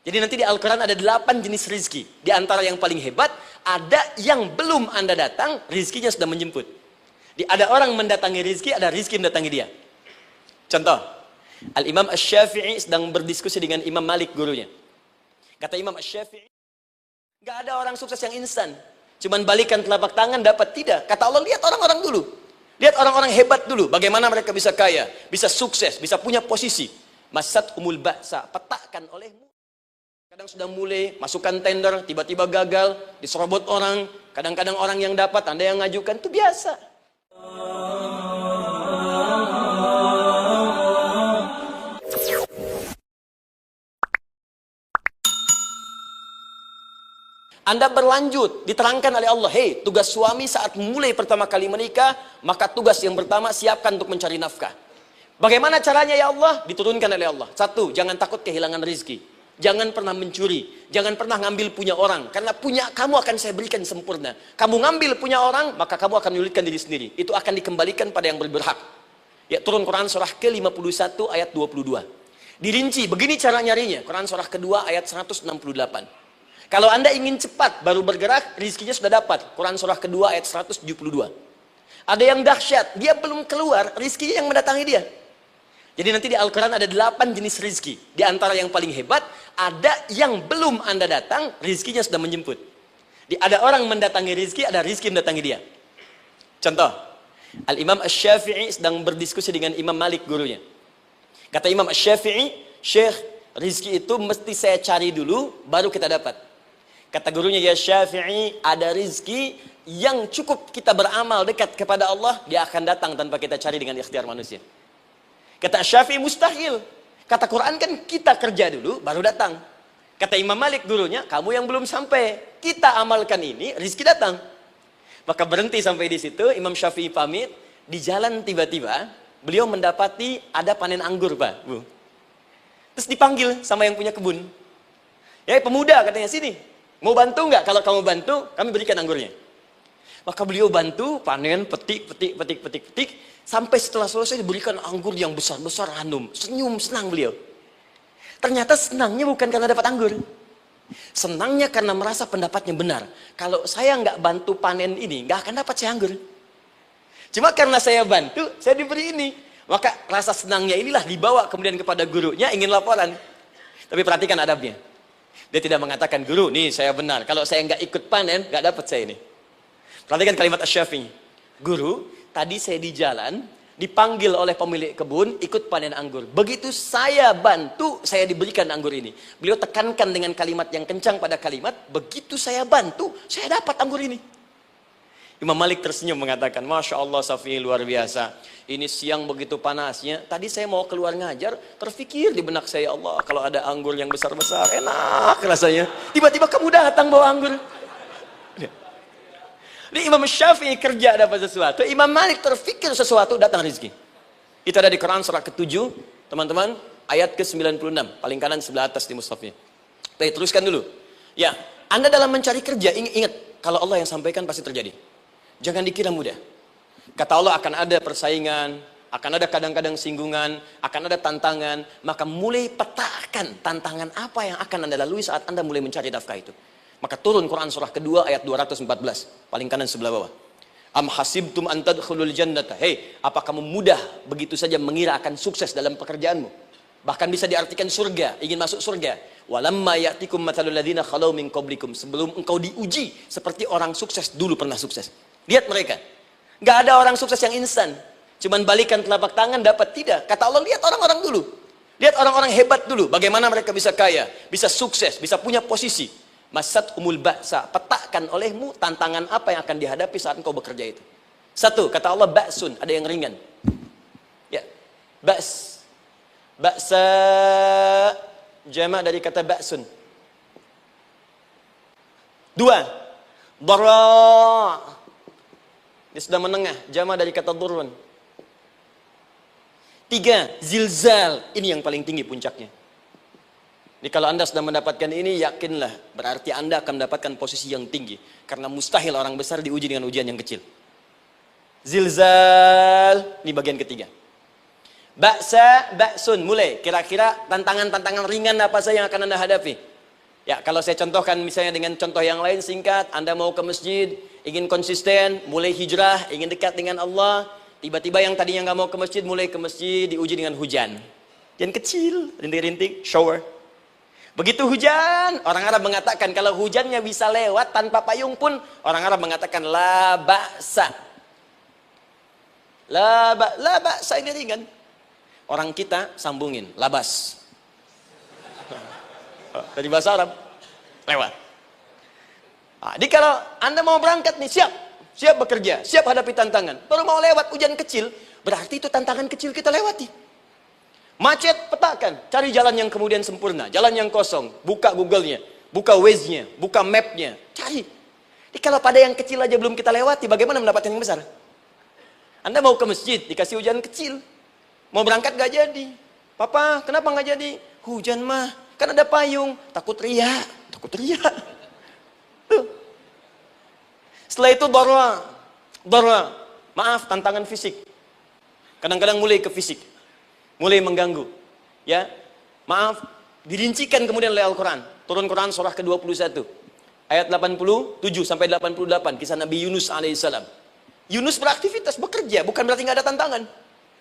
Jadi nanti di Al-Quran ada 8 jenis rizki. Di antara yang paling hebat, ada yang belum Anda datang, rizkinya sudah menjemput. Ada orang mendatangi rizki, ada rizki mendatangi dia. Contoh, Al-Imam Asy-Syafi'i sedang berdiskusi dengan Imam Malik, gurunya. Kata Imam Asy-Syafi'i, gak ada orang sukses yang instan. Cuman balikan telapak tangan dapat, tidak. Kata Allah, lihat orang-orang dulu. Lihat orang-orang hebat dulu. Bagaimana mereka bisa kaya, bisa sukses, bisa punya posisi. Masat umul ba'sa, petakan olehmu. Kadang sudah mulai, masukkan tender, tiba-tiba gagal, diserobot orang. Kadang-kadang orang yang dapat, Anda yang ngajukan, itu biasa. Anda berlanjut, diterangkan oleh Allah, hei, tugas suami saat mulai pertama kali menikah, maka tugas yang pertama siapkan untuk mencari nafkah. Bagaimana caranya ya Allah? Diturunkan oleh Allah. Satu, jangan takut kehilangan rezeki. Jangan pernah mencuri, jangan pernah ngambil punya orang, karena punya kamu akan saya berikan sempurna. Kamu ngambil punya orang, maka kamu akan menyulitkan diri sendiri. Itu akan dikembalikan pada yang berhak. Ya, turun Quran surah ke-51 ayat 22. Dirinci, begini cara nyarinya. Quran surah kedua ayat 168. Kalau Anda ingin cepat baru bergerak, rizkinya sudah dapat. Quran surah kedua ayat 172. Ada yang dahsyat, dia belum keluar, rizkinya yang mendatangi dia. Jadi nanti di Al-Quran ada 8 jenis rizki. Di antara yang paling hebat, ada yang belum Anda datang, rizkinya sudah menjemput. Ada orang mendatangi rizki, ada rizki mendatangi dia. Contoh, Al-Imam Asy-Syafi'i sedang berdiskusi dengan Imam Malik, gurunya. Kata Imam Asy-Syafi'i, Syekh, rizki itu mesti saya cari dulu, baru kita dapat. Kata gurunya, ya Syafi'i, ada rizki yang cukup kita beramal dekat kepada Allah, dia akan datang tanpa kita cari dengan ikhtiar manusia. Kata Syafi'i, mustahil. Kata Quran kan kita kerja dulu, baru datang. Kata Imam Malik, gurunya, kamu yang belum sampai. Kita amalkan ini, rizki datang. Maka berhenti sampai di situ, Imam Syafi'i pamit. Di jalan tiba-tiba, beliau mendapati ada panen anggur, Pak, Bu. Terus dipanggil sama yang punya kebun. Ya, pemuda katanya, sini. Mau bantu nggak? Kalau kamu bantu, kami berikan anggurnya. Maka beliau bantu, panen, petik. Sampai setelah selesai diberikan anggur yang besar-besar, hanum. Senyum, senang beliau. Ternyata senangnya bukan karena dapat anggur. Senangnya karena merasa pendapatnya benar. Kalau saya nggak bantu panen ini, nggak akan dapat saya anggur. Cuma karena saya bantu, saya diberi ini. Maka rasa senangnya inilah dibawa kemudian kepada gurunya, ingin laporan. Tapi perhatikan adabnya. Dia tidak mengatakan, guru, nih saya benar. Kalau saya nggak ikut panen, nggak dapat saya ini. Perhatikan kalimat Asy-Syafi'i. Guru, tadi saya di jalan, dipanggil oleh pemilik kebun, ikut panen anggur. Begitu saya bantu, saya diberikan anggur ini. Beliau tekankan dengan kalimat yang kencang pada kalimat, begitu saya bantu, saya dapat anggur ini. Imam Malik tersenyum mengatakan, Masya Allah Syafi'i, luar biasa. Ini siang begitu panasnya, tadi saya mau keluar ngajar, terfikir di benak saya, Allah, kalau ada anggur yang besar-besar, enak rasanya. Tiba-tiba kamu datang bawa anggur. Jadi Imam Syafi'i kerja dapat sesuatu, Imam Malik terfikir sesuatu, datang rezeki. Itu ada di Quran surah ke-7, teman-teman, ayat ke-96, paling kanan sebelah atas di mushafnya. Baik, teruskan dulu. Ya, Anda dalam mencari kerja, ingat, kalau Allah yang sampaikan pasti terjadi. Jangan dikira mudah. Kata Allah akan ada persaingan, akan ada kadang-kadang singgungan, akan ada tantangan, maka mulai petakan tantangan apa yang akan Anda lalui saat Anda mulai mencari nafkah itu. Maka turun Quran surah kedua ayat 214, paling kanan sebelah bawah. Am hasibtum an tadkhulul jannata. Hei, apa kamu mudah begitu saja mengira akan sukses dalam pekerjaanmu? Bahkan bisa diartikan surga, ingin masuk surga. Walamma ya'tikum mathalul ladzina khalau min qablikum. Sebelum engkau diuji seperti orang sukses dulu pernah sukses. Lihat mereka. Enggak ada orang sukses yang instan. Cuman balikan telapak tangan dapat, tidak. Kata Allah, lihat orang-orang dulu. Lihat orang-orang hebat dulu, bagaimana mereka bisa kaya, bisa sukses, bisa punya posisi. Masat umul ba'sa, petakan olehmu tantangan apa yang akan dihadapi saat engkau bekerja itu. Satu, kata Allah, ba'sun, ada yang ringan. Ya, ba's. Ba'sa, jama' dari kata ba'sun. Dua, dara'. Dia sudah menengah, jama' dari kata durun. Tiga, zilzal. Ini yang paling tinggi puncaknya. Jadi kalau Anda sudah mendapatkan ini, yakinlah, berarti Anda akan mendapatkan posisi yang tinggi. Karena mustahil orang besar diuji dengan ujian yang kecil. Zilzal, ini bagian ketiga. Ba'sa, ba'sun, mulai. Kira-kira tantangan-tantangan ringan apa saja yang akan Anda hadapi? Ya, kalau saya contohkan misalnya dengan contoh yang lain singkat, Anda mau ke masjid, ingin konsisten, mulai hijrah, ingin dekat dengan Allah, tiba-tiba yang tadinya nggak mau ke masjid, mulai ke masjid, diuji dengan hujan. Hujan kecil, rintik-rintik, shower. Begitu hujan, orang Arab mengatakan kalau hujannya bisa lewat tanpa payung pun, orang Arab mengatakan la ba'sa. La ba'sa ini ringan. Orang kita sambungin, labas. Dari bahasa Arab lewat. Nah, jadi kalau Anda mau berangkat nih, siap bekerja, siap hadapi tantangan. Baru mau lewat hujan kecil, berarti itu tantangan kecil kita lewati. Macet, petakan, cari jalan yang kemudian sempurna, jalan yang kosong, buka Google-nya, buka Waze-nya, buka map-nya, cari. Jadi kalau pada yang kecil aja belum kita lewati, bagaimana mendapatkan yang besar? Anda mau ke masjid, dikasih hujan kecil, mau berangkat gak jadi. Papa, kenapa gak jadi? Hujan mah, kan ada payung, takut riak. Tuh. Setelah itu darwa, maaf, tantangan fisik. Kadang-kadang mulai ke fisik, mulai mengganggu. Ya, maaf, dirincikan kemudian oleh Al-Quran. Turun Quran surah ke-21, ayat 87 sampai 88, kisah Nabi Yunus alaihissalam. Yunus beraktivitas, bekerja, bukan berarti nggak ada tantangan.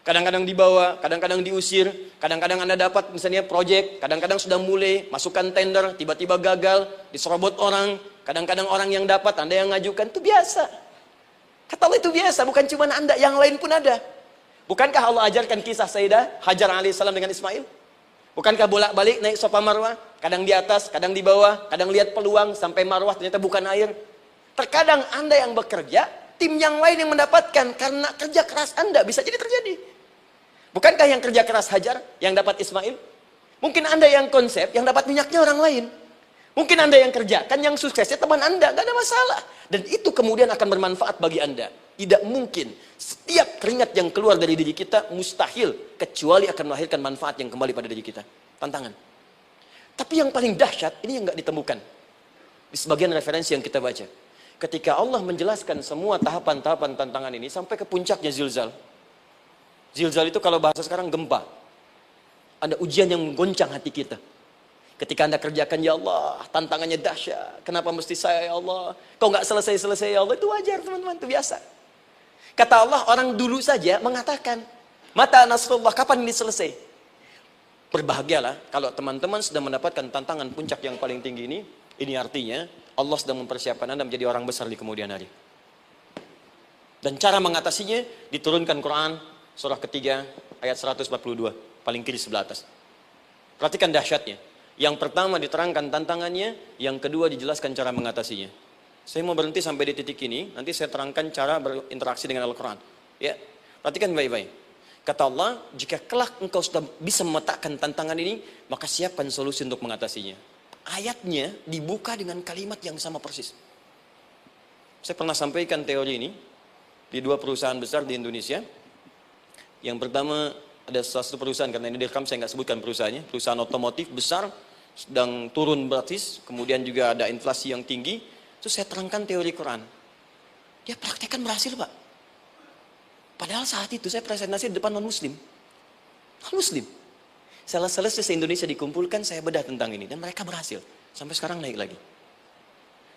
Kadang-kadang dibawa, kadang-kadang diusir, kadang-kadang Anda dapat misalnya proyek, kadang-kadang sudah mulai, masukkan tender, tiba-tiba gagal, diserobot orang, kadang-kadang orang yang dapat, Anda yang ngajukan, itu biasa. Kata Allah itu biasa, bukan cuma Anda, yang lain pun ada. Bukankah Allah ajarkan kisah Sayyidah Hajar alaihissalam dengan Ismail? Bukankah bolak-balik naik Safa Marwah, kadang di atas, kadang di bawah, kadang lihat peluang, sampai Marwah ternyata bukan air. Terkadang Anda yang bekerja, tim yang lain yang mendapatkan, karena kerja keras Anda, bisa jadi terjadi. Bukankah yang kerja keras Hajar yang dapat Ismail? Mungkin Anda yang konsep, yang dapat minyaknya orang lain. Mungkin Anda yang kerjakan, yang suksesnya teman Anda, gak ada masalah. Dan itu kemudian akan bermanfaat bagi Anda. Tidak mungkin setiap keringat yang keluar dari diri kita mustahil, kecuali akan melahirkan manfaat yang kembali pada diri kita. Tantangan. Tapi yang paling dahsyat, ini yang gak ditemukan di sebagian referensi yang kita baca. Ketika Allah menjelaskan semua tahapan-tahapan tantangan ini sampai ke puncaknya zilzal. Zilzal itu kalau bahasa sekarang gempa. Ada ujian yang menggoncang hati kita. Ketika Anda kerjakan, ya Allah, tantangannya dahsyat. Kenapa mesti saya, ya Allah? Kau nggak selesai-selesai, ya Allah. Itu wajar, teman-teman. Itu biasa. Kata Allah, orang dulu saja mengatakan, mata nasrullah, kapan ini selesai? Berbahagialah kalau teman-teman sudah mendapatkan tantangan puncak yang paling tinggi ini. Ini artinya Allah sedang mempersiapkan Anda menjadi orang besar di kemudian hari. Dan cara mengatasinya diturunkan Quran surah ketiga ayat 142, paling kiri sebelah atas. Perhatikan dahsyatnya. Yang pertama diterangkan tantangannya, yang kedua dijelaskan cara mengatasinya. Saya mau berhenti sampai di titik ini, nanti saya terangkan cara berinteraksi dengan Al-Quran. Ya, perhatikan baik-baik. Kata Allah, jika kelak engkau sudah bisa memetakan tantangan ini, maka siapkan solusi untuk mengatasinya. Ayatnya dibuka dengan kalimat yang sama persis. Saya pernah sampaikan teori ini di dua perusahaan besar di Indonesia. Yang pertama ada satu perusahaan, karena ini direkam saya nggak sebutkan perusahaannya, perusahaan otomotif besar, sedang turun gratis, kemudian juga ada inflasi yang tinggi. Terus saya terangkan teori Quran. Dia praktekkan berhasil, Pak. Padahal saat itu saya presentasi di depan non-muslim. Non-muslim. Selesai se-Indonesia dikumpulkan, saya bedah tentang ini. Dan mereka berhasil. Sampai sekarang naik lagi.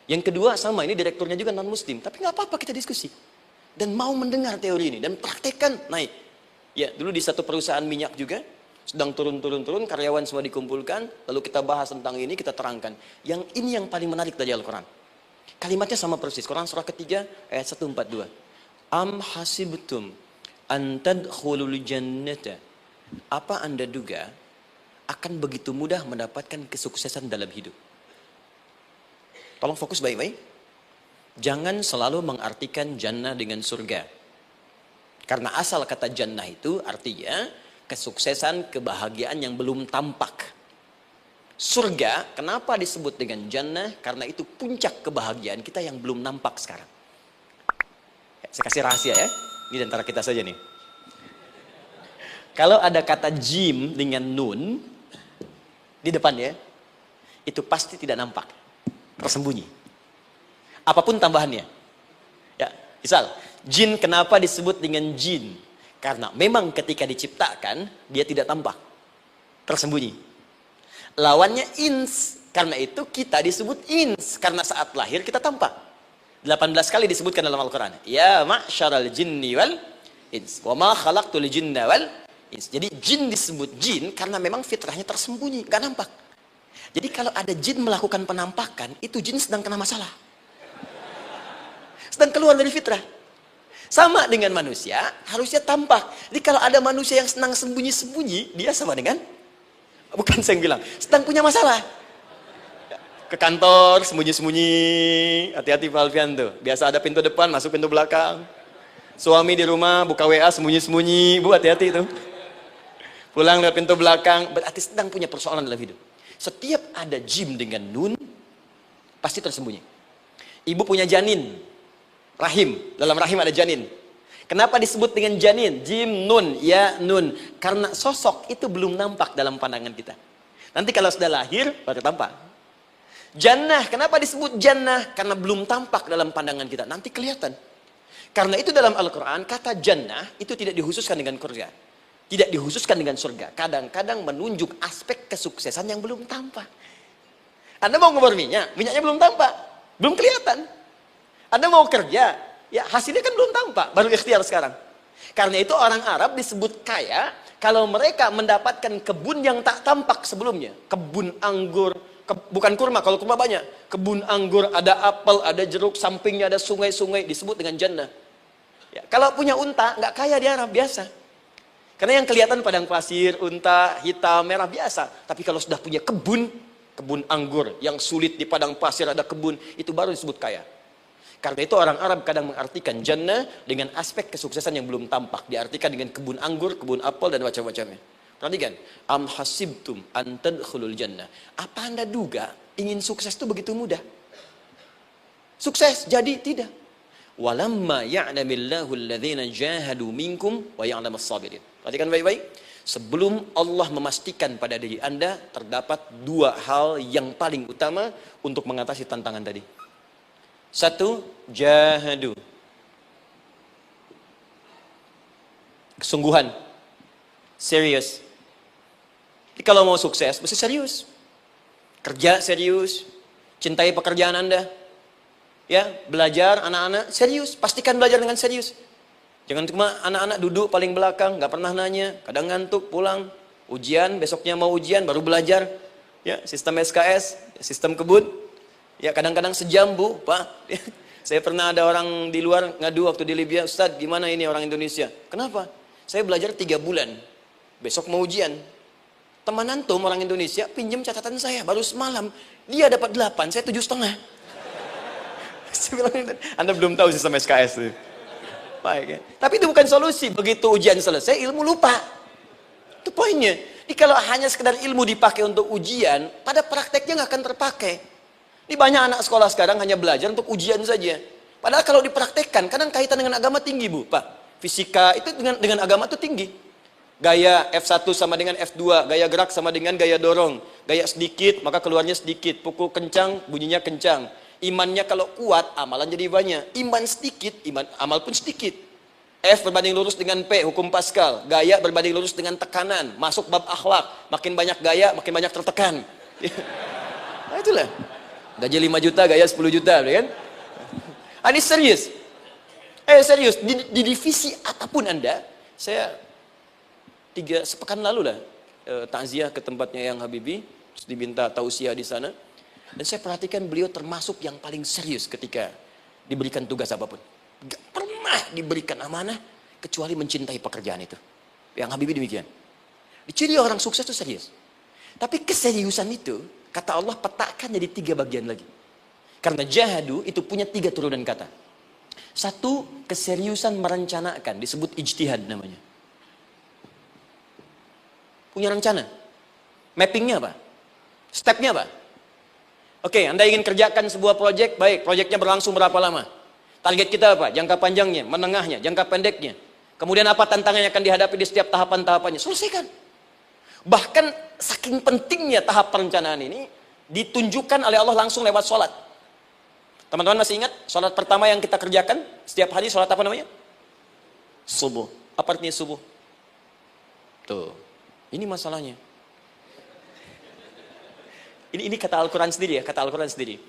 Yang kedua sama, ini direkturnya juga non-muslim. Tapi nggak apa-apa, kita diskusi. Dan mau mendengar teori ini. Dan praktekkan, naik. Ya, dulu di satu perusahaan minyak juga. Sedang turun, karyawan semua dikumpulkan. Lalu kita bahas tentang ini, kita terangkan. Yang ini yang paling menarik dari Al-Quran. Kalimatnya sama persis. Quran surah ketiga ayat 142. Am hasibtum an tadkhulul jannata. Apa Anda duga akan begitu mudah mendapatkan kesuksesan dalam hidup? Tolong fokus baik-baik. Jangan selalu mengartikan jannah dengan surga. Karena asal kata jannah itu artinya kesuksesan, kebahagiaan yang belum tampak. Surga, kenapa disebut dengan jannah? Karena itu puncak kebahagiaan kita yang belum nampak sekarang. Saya kasih rahasia ya, ini antara kita saja nih. Kalau ada kata jim dengan nun di depannya, itu pasti tidak nampak, tersembunyi. Apapun tambahannya. Ya, misal, jin kenapa disebut dengan jin? Karena memang ketika diciptakan, dia tidak tampak, tersembunyi. Lawannya ins. Karena itu kita disebut ins, karena saat lahir kita tampak. 18 kali disebutkan dalam Al-Quran. Ya ma'syaral jinni wal ins. Wa ma khalaqtul jinna wal ins. Jadi jin disebut jin karena memang fitrahnya tersembunyi, nggak nampak. Jadi kalau ada jin melakukan penampakan, itu jin sedang kena masalah. Sedang keluar dari fitrah. Sama dengan manusia, harusnya tampak. Jadi kalau ada manusia yang senang sembunyi-sembunyi, dia sama dengan, bukan saya yang bilang, sedang punya masalah. Ke kantor, sembunyi-sembunyi, hati-hati Pak Alfian tuh. Biasa ada pintu depan, masuk pintu belakang. Suami di rumah, buka WA, sembunyi-sembunyi, Bu hati-hati tuh. Pulang lewat pintu belakang, berarti sedang punya persoalan dalam hidup. Setiap ada jim dengan nun, pasti tersembunyi. Ibu punya janin, rahim, dalam rahim ada janin. Kenapa disebut dengan janin? Jim, nun, ya, nun. Karena sosok itu belum nampak dalam pandangan kita. Nanti kalau sudah lahir, baru tampak. Jannah, kenapa disebut jannah? Karena belum tampak dalam pandangan kita. Nanti kelihatan. Karena itu dalam Al-Quran, kata jannah itu tidak dikhususkan dengan surga. Tidak dikhususkan dengan surga. Kadang-kadang menunjuk aspek kesuksesan yang belum tampak. Anda mau ngebor minyak, minyaknya belum tampak. Belum kelihatan. Anda mau kerja, ya hasilnya kan belum tampak, baru ikhtiar sekarang. Karena itu orang Arab disebut kaya kalau mereka mendapatkan kebun yang tak tampak sebelumnya. Kebun anggur, bukan kurma, kalau kurma banyak. Kebun anggur, ada apel, ada jeruk, sampingnya ada sungai-sungai, disebut dengan jannah. Ya, kalau punya unta, nggak kaya di Arab, biasa. Karena yang kelihatan padang pasir, unta, hitam, merah, biasa. Tapi kalau sudah punya kebun, kebun anggur, yang sulit di padang pasir ada kebun, itu baru disebut kaya. Karena itu orang Arab kadang mengartikan jannah dengan aspek kesuksesan yang belum tampak. Diartikan dengan kebun anggur, kebun apel, dan macam-macamnya. Perhatikan, am hasibtum an tadkhulul jannah. Apa Anda duga ingin sukses itu begitu mudah? Sukses jadi tidak. Walamma ya'lamillahu alladhina jahadu minkum wa ya'lamas sabirin. Perhatikan baik-baik. Sebelum Allah memastikan pada diri Anda terdapat dua hal yang paling utama untuk mengatasi tantangan tadi. Satu, jahadu. Kesungguhan. Serius. Jadi kalau mau sukses, mesti serius. Kerja serius. Cintai pekerjaan Anda. Ya, belajar anak-anak serius. Pastikan belajar dengan serius. Jangan cuma anak-anak duduk paling belakang, nggak pernah nanya, kadang ngantuk, pulang. Ujian, besoknya mau ujian, baru belajar. Ya, sistem SKS, sistem kebun. Ya, kadang-kadang sejam, Bu, Pak. Saya pernah ada orang di luar ngadu waktu di Libya, Ustadz, gimana ini orang Indonesia? Kenapa? Saya belajar 3 bulan. Besok mau ujian. Teman antum orang Indonesia pinjam catatan saya baru semalam. Dia dapat 8, saya 7,5. Saya bilang, Anda belum tahu sistem SKS itu. Baik, ya. Tapi itu bukan solusi. Begitu ujian selesai, ilmu lupa. Itu poinnya. Jadi kalau hanya sekedar ilmu dipakai untuk ujian, pada prakteknya nggak akan terpakai. Ini banyak anak sekolah sekarang hanya belajar untuk ujian saja. Padahal kalau dipraktekkan, kadang kaitan dengan agama tinggi, Bu, Pak. Fisika itu dengan agama itu tinggi. Gaya F1 sama dengan F2, gaya gerak sama dengan gaya dorong. Gaya sedikit, maka keluarnya sedikit. Pukul kencang, bunyinya kencang. Imannya kalau kuat, amalan jadi banyak. Iman sedikit, amal pun sedikit. F berbanding lurus dengan P, hukum Pascal. Gaya berbanding lurus dengan tekanan. Masuk bab akhlak. Makin banyak gaya, makin banyak tertekan. Nah itulah. Gaji 5 juta, gaya 10 juta. Kan? Ini serius. Serius. Di divisi apapun Anda, saya 3 sepekan lalu lah, takziah ke tempatnya Yang Habibie. Terus diminta tausiah di sana. Dan saya perhatikan beliau termasuk yang paling serius ketika diberikan tugas apapun. Gak pernah diberikan amanah kecuali mencintai pekerjaan itu. Yang Habibie demikian. Ciri orang sukses itu serius. Tapi keseriusan itu, kata Allah petakan jadi 3 bagian lagi. Karena jahadu itu punya 3 turunan kata. Satu, keseriusan merencanakan, disebut ijtihad namanya. Punya rencana. Mappingnya apa? Stepnya apa? Oke, Anda ingin kerjakan sebuah proyek, baik, proyeknya berlangsung berapa lama? Target kita apa? Jangka panjangnya, menengahnya, jangka pendeknya. Kemudian apa tantangan yang akan dihadapi di setiap tahapan-tahapannya? Selesaikan. Bahkan saking pentingnya tahap perencanaan ini, ditunjukkan oleh Allah langsung lewat sholat. Teman-teman masih ingat? Sholat pertama yang kita kerjakan, setiap hari sholat apa namanya? Subuh. Apa artinya subuh? Tuh, ini masalahnya. Ini kata Al-Quran sendiri ya, kata Al-Quran sendiri.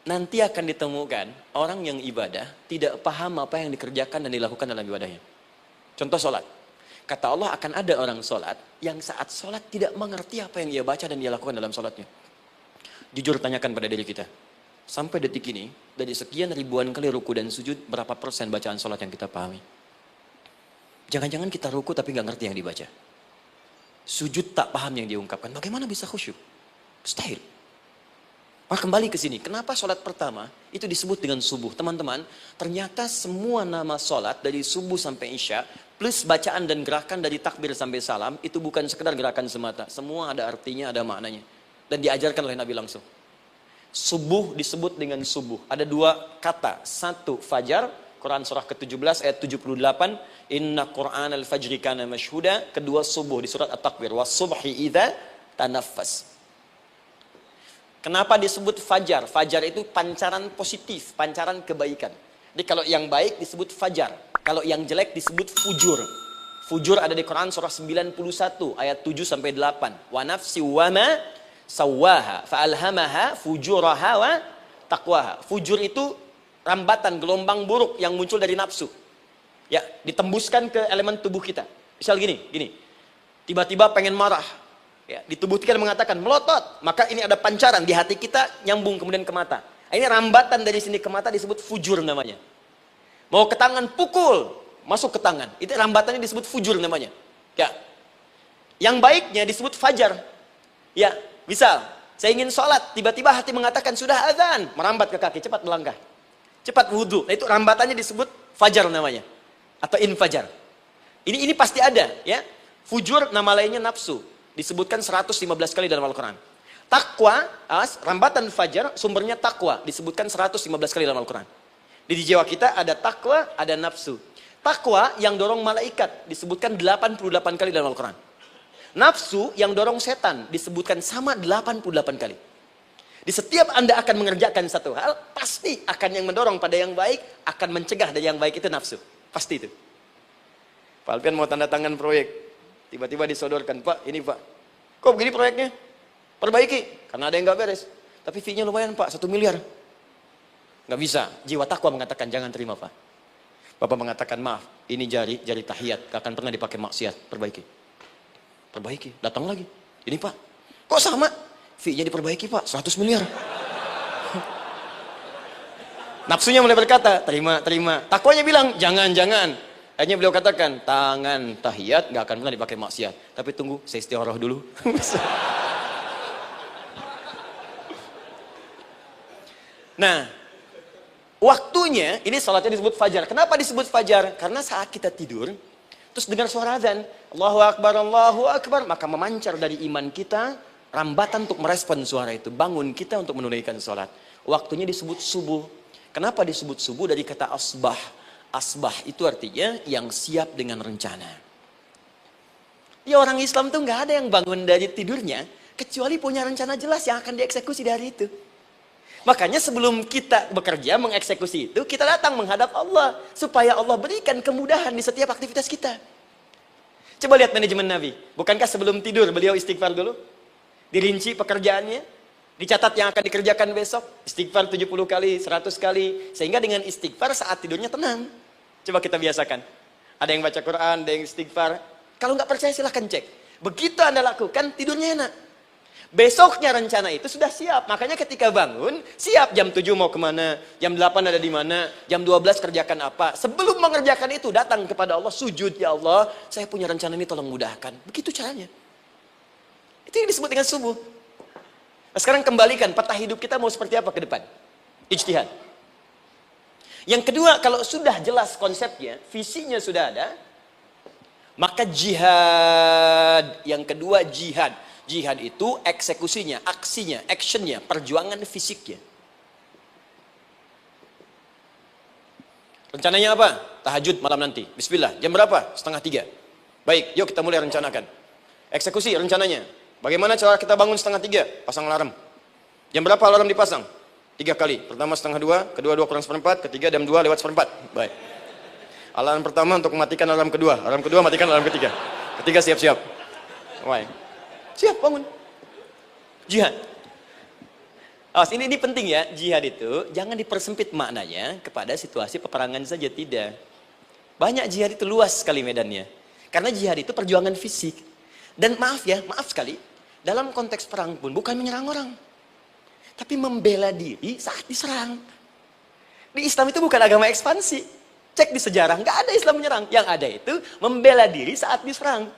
Nanti akan ditemukan orang yang ibadah tidak paham apa yang dikerjakan dan dilakukan dalam ibadahnya. Contoh sholat. Kata Allah akan ada orang sholat yang saat sholat tidak mengerti apa yang ia baca dan dia lakukan dalam sholatnya. Jujur tanyakan pada diri kita. Sampai detik ini, dari sekian ribuan kali ruku dan sujud, berapa persen bacaan sholat yang kita pahami? Jangan-jangan kita ruku tapi nggak ngerti yang dibaca. Sujud tak paham yang diungkapkan. Bagaimana bisa khusyuk? Mustahil. Maka kembali ke sini. Kenapa sholat pertama itu disebut dengan subuh? Teman-teman, ternyata semua nama sholat dari subuh sampai isya, plus bacaan dan gerakan dari takbir sampai salam, itu bukan sekedar gerakan semata. Semua ada artinya, ada maknanya. Dan diajarkan oleh Nabi langsung. Subuh disebut dengan subuh. Ada dua kata. Satu, fajar. Quran surah ke-17 ayat 78. Inna Qur'an al-fajri kana mashhuda. Kedua, subuh di surat At-Takbir. Was-subhi idza tanaffas. Kenapa disebut fajar? Fajar itu pancaran positif, pancaran kebaikan. Jadi kalau yang baik disebut fajar. Kalau yang jelek disebut fujur. Fujur ada di Quran surah 91 ayat 7 sampai 8. Wa nafsi wa ma sawwaha fa'alhamaha fujuraha wa taqwaha. Fujur itu rambatan, gelombang buruk yang muncul dari nafsu. Ya, ditembuskan ke elemen tubuh kita. Misal gini. Tiba-tiba pengen marah. Ya, di tubuh kita mengatakan melotot, maka ini ada pancaran di hati kita nyambung kemudian ke mata. Ini rambatan dari sini ke mata disebut fujur namanya. Mau ke tangan pukul, masuk ke tangan. Itu rambatannya disebut fujur namanya. Ya. Yang baiknya disebut fajar. Ya, misal saya ingin sholat, tiba-tiba hati mengatakan sudah azan, merambat ke kaki, cepat melangkah. Cepat wudhu. Nah, itu rambatannya disebut fajar namanya. Atau infajar. Ini pasti ada, ya. Fujur nama lainnya nafsu. Disebutkan 115 kali dalam Al-Quran. Takwa, rambatan fajar, sumbernya takwa. Disebutkan 115 kali dalam Al-Quran. Di jiwa kita ada takwa, ada nafsu. Takwa yang dorong malaikat, disebutkan 88 kali dalam Al-Quran. Nafsu yang dorong setan, disebutkan sama 88 kali. Di setiap Anda akan mengerjakan satu hal, pasti akan yang mendorong pada yang baik, akan mencegah dari yang baik itu nafsu. Pasti itu. Pak Alpian mau tanda tangan proyek. Tiba-tiba disodorkan, Pak, ini Pak. Kok begini proyeknya? Perbaiki. Karena ada yang nggak beres. Tapi fee-nya lumayan Pak, 1 miliar. Nggak bisa. Jiwa takwa mengatakan, jangan terima Pak. Bapak mengatakan, maaf, ini jari tahiyat. Gak akan pernah dipakai maksiat. Perbaiki. Datang lagi. Ini Pak. Kok sama? Fee-nya diperbaiki Pak, 100 miliar. Nafsunya mulai berkata, terima. Takwanya bilang, jangan. Akhirnya beliau katakan, tangan tahiyat gak akan pernah dipakai maksiat. Tapi tunggu, saya istiqoroh dulu. Nah, waktunya, ini salatnya disebut fajar. Kenapa disebut fajar? Karena saat kita tidur, terus dengar suara azan, Allahu Akbar, maka memancar dari iman kita, rambatan untuk merespon suara itu. Bangun kita untuk menunaikan salat. Waktunya disebut subuh. Kenapa disebut subuh? Dari kata asbah. Asbah itu artinya yang siap dengan rencana. Ya, orang Islam tuh nggak ada yang bangun dari tidurnya kecuali punya rencana jelas yang akan dieksekusi dari itu. Makanya sebelum kita bekerja mengeksekusi itu, kita datang menghadap Allah supaya Allah berikan kemudahan di setiap aktivitas kita. Coba lihat manajemen Nabi. Bukankah sebelum tidur beliau istighfar dulu? Dirinci pekerjaannya, dicatat yang akan dikerjakan besok, istighfar 70 kali, 100 kali, sehingga dengan istighfar saat tidurnya tenang. Coba kita biasakan. Ada yang baca Quran, ada yang istighfar. Kalau nggak percaya silahkan cek. Begitu Anda lakukan, tidurnya enak. Besoknya rencana itu sudah siap. Makanya ketika bangun, siap jam 7 mau kemana, jam 8 ada di mana, jam 12 kerjakan apa. Sebelum mengerjakan itu, datang kepada Allah, sujud, ya Allah, saya punya rencana ini tolong mudahkan. Begitu caranya. Itu yang disebut dengan subuh. Nah, sekarang kembalikan, peta hidup kita mau seperti apa ke depan? Ijtihad. Yang kedua, kalau sudah jelas konsepnya, visinya sudah ada, maka jihad. Yang kedua, jihad. Jihad itu eksekusinya, aksinya, actionnya, perjuangan fisiknya. Rencananya apa? Tahajud malam nanti. Bismillah. Jam berapa? 2:30. Baik, yuk kita mulai rencanakan. Eksekusi rencananya. Bagaimana cara kita bangun 2:30? Pasang alarm. Jam berapa alarm dipasang? 3 kali. Pertama 1:30, kedua 2 kurang 1/4, ketiga jam 2 lewat 1/4. Baik. Alarm pertama untuk mematikan alarm kedua. Alarm kedua matikan alarm ketiga. Ketiga siap-siap. Baik. Siap bangun. Jihad. Awas, ini penting ya, jihad itu jangan dipersempit maknanya kepada situasi peperangan saja, tidak. Banyak jihad itu luas sekali medannya. Karena jihad itu perjuangan fisik. Dan maaf sekali, dalam konteks perang pun bukan menyerang orang. Tapi membela diri saat diserang. Di Islam itu bukan agama ekspansi. Cek di sejarah, nggak ada Islam menyerang. Yang ada itu membela diri saat diserang.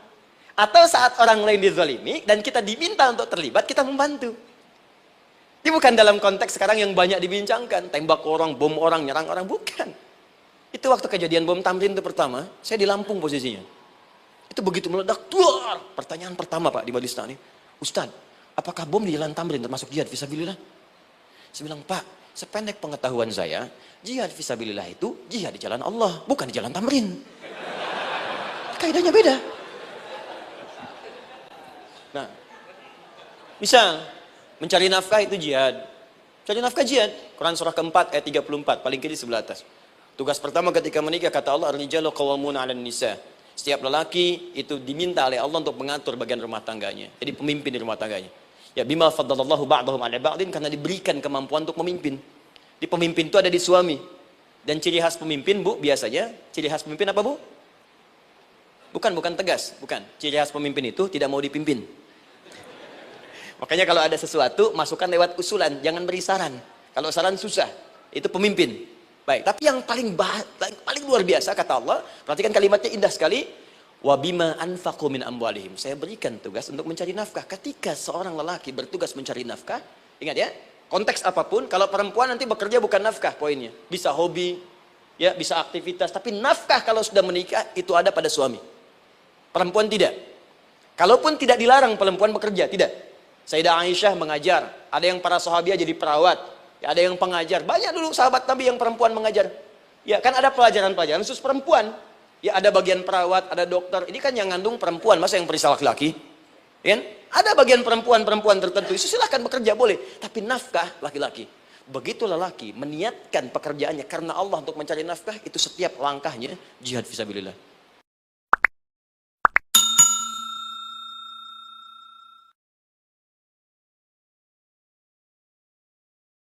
Atau saat orang lain dizalimi dan kita diminta untuk terlibat, kita membantu. Ini bukan dalam konteks sekarang yang banyak dibincangkan. Tembak orang, bom orang, nyerang orang. Bukan. Itu waktu kejadian bom Tamrin itu pertama, saya di Lampung posisinya. Itu begitu meledak, tuar. Pertanyaan pertama Pak di Majelis Taklim, Ustadz, apakah bom di Jalan Tamrin termasuk jihad fisabilillah? Saya bilang, Pak, sependek pengetahuan saya, jihad fisabilillah itu jihad di jalan Allah, bukan di Jalan Tamrin. Kaidahnya beda. Nah, misal mencari nafkah itu jihad. Cari nafkah jihad. Quran surah keempat ayat 34, paling kiri sebelah atas. Tugas pertama ketika menikah, kata Allah, ar-rijalu qawwamuna 'alan nisa. Setiap lelaki itu diminta oleh Allah untuk mengatur bagian rumah tangganya. Jadi pemimpin di rumah tangganya. Ya bima faddalallahu ba'dahum 'ala ba'din, karena diberikan kemampuan untuk memimpin. Di pemimpin itu ada di suami. Dan ciri khas pemimpin, Bu, biasanya ciri khas pemimpin apa, Bu? Bukan tegas, bukan. Ciri khas pemimpin itu tidak mau dipimpin. Makanya kalau ada sesuatu, masukkan lewat usulan, jangan beri saran. Kalau saran susah, itu pemimpin. Baik, tapi yang paling luar biasa kata Allah, perhatikan kalimatnya indah sekali. Wa bima anfaqu min amwalihim. Saya berikan tugas untuk mencari nafkah. Ketika seorang lelaki bertugas mencari nafkah, ingat ya, konteks apapun, kalau perempuan nanti bekerja bukan nafkah poinnya. Bisa hobi, ya, bisa aktivitas, tapi nafkah kalau sudah menikah itu ada pada suami. Perempuan tidak. Kalaupun tidak dilarang perempuan bekerja, tidak. Sayyidah Aisyah mengajar, ada yang para sahabiah jadi perawat, ya, ada yang pengajar. Banyak dulu sahabat Nabi yang perempuan mengajar. Ya, kan ada pelajaran-pelajaran khusus perempuan. Ya, ada bagian perawat, ada dokter. Ini kan yang ngandung perempuan, masa yang periksa laki-laki? Ya, ada bagian perempuan tertentu, itu silahkan bekerja boleh. Tapi nafkah laki-laki. Begitu lelaki meniatkan pekerjaannya karena Allah untuk mencari nafkah, itu setiap langkahnya jihad fisabilillah.